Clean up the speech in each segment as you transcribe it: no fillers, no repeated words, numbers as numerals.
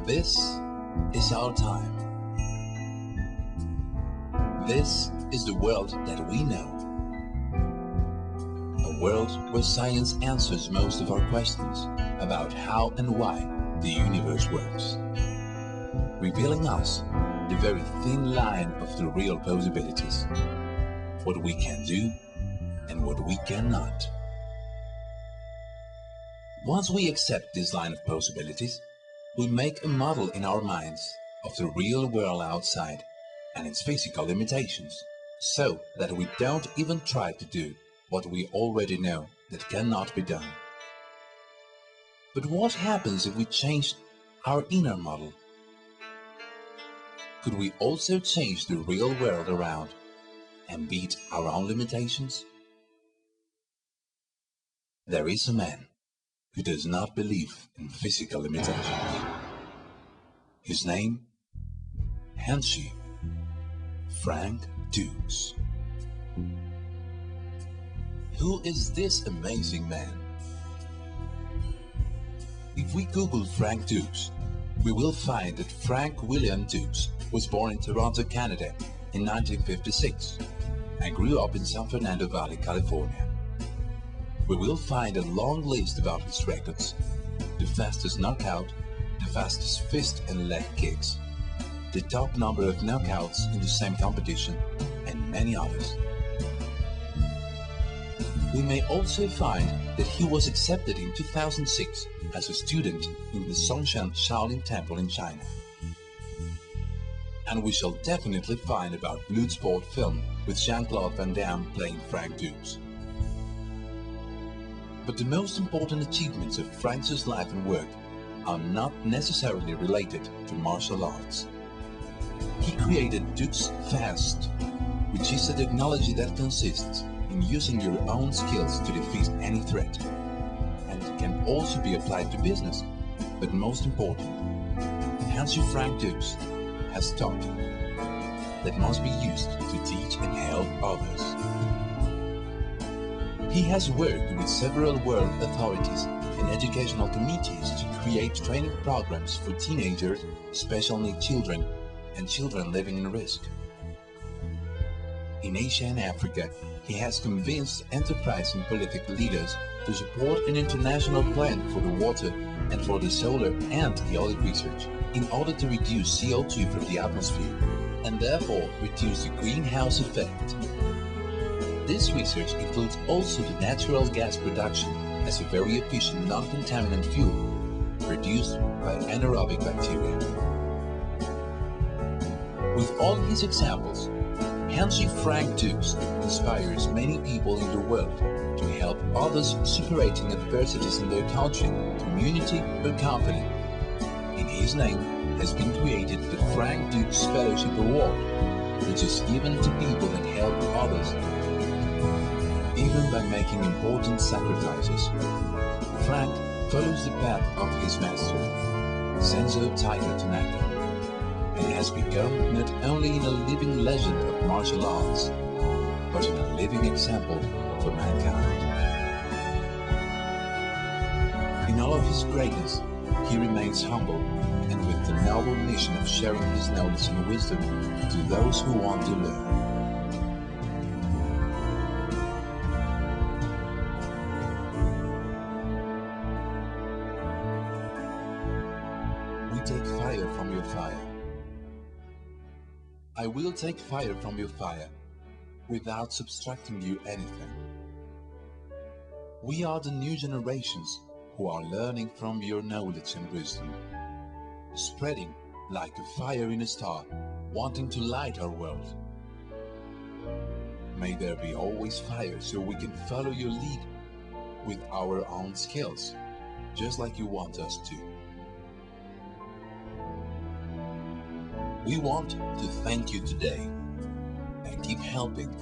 This is our time. This is the world that we know. A world where science answers most of our questions about how and why the universe works, revealing us the very thin line of the real possibilities, what we can do and what we cannot. Once we accept this line of possibilities, we make a model in our minds of the real world outside and its physical limitations, so that we don't even try to do what we already know that cannot be done. But what happens if we change our inner model? Could we also change the real world around and beat our own limitations? There is a man who does not believe in physical limitations. His name? Hanshi Frank Dux. Who is this amazing man? If we Google Frank Dux, we will find that Frank William Dux was born in Toronto, Canada in 1956 and grew up in San Fernando Valley, California. We will find a long list about his records: the fastest knockout, the fastest fist and leg kicks, the top number of knockouts in the same competition, and many others. We may also find that he was accepted in 2006 as a student in the Songshan Shaolin Temple in China. And we shall definitely find about Bloodsport film with Jean-Claude Van Damme playing Frank Dux. But the most important achievements of Frank's life and work are not necessarily related to martial arts. He created Dux Fast, which is a technology that consists in using your own skills to defeat any threat. And it can also be applied to business, but most important, Hanshi Frank Dux has taught that must be used to teach and help others. He has worked with several world authorities and educational committees to create training programs for teenagers, special needs children, and children living in risk. In Asia and Africa, he has convinced enterprising political leaders to support an international plan for the water and for the solar and eolic research in order to reduce CO2 from the atmosphere and therefore reduce the greenhouse effect. This research includes also the natural gas production as a very efficient non-contaminant fuel produced by anaerobic bacteria. With all his examples, Hanshi Frank Dux inspires many people in the world to help others superating adversities in their country, community or company. In his name has been created the Frank Dux Fellowship Award, which is given to people that help others, even by making important sacrifices. Frank follows the path of his master, Senzo Tiger Tanaka, and has become not only a living legend of martial arts, but a living example for mankind. In all of his greatness, he remains humble and with the noble mission of sharing his knowledge and wisdom to those who want to learn. We take fire from your fire. I will take fire from your fire, without subtracting you anything. We are the new generations who are learning from your knowledge and wisdom, spreading like a fire in a star, wanting to light our world. May there be always fire so we can follow your lead with our own skills, just like you want us to. We want to thank you today and keep helping,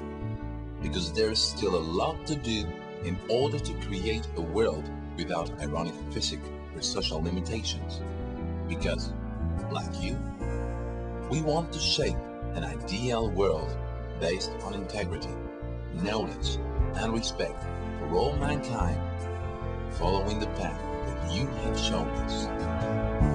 because there is still a lot to do in order to create a world without ironic physics or social limitations. Because, like you, we want to shape an ideal world based on integrity, knowledge, and respect for all mankind, following the path that you have shown us.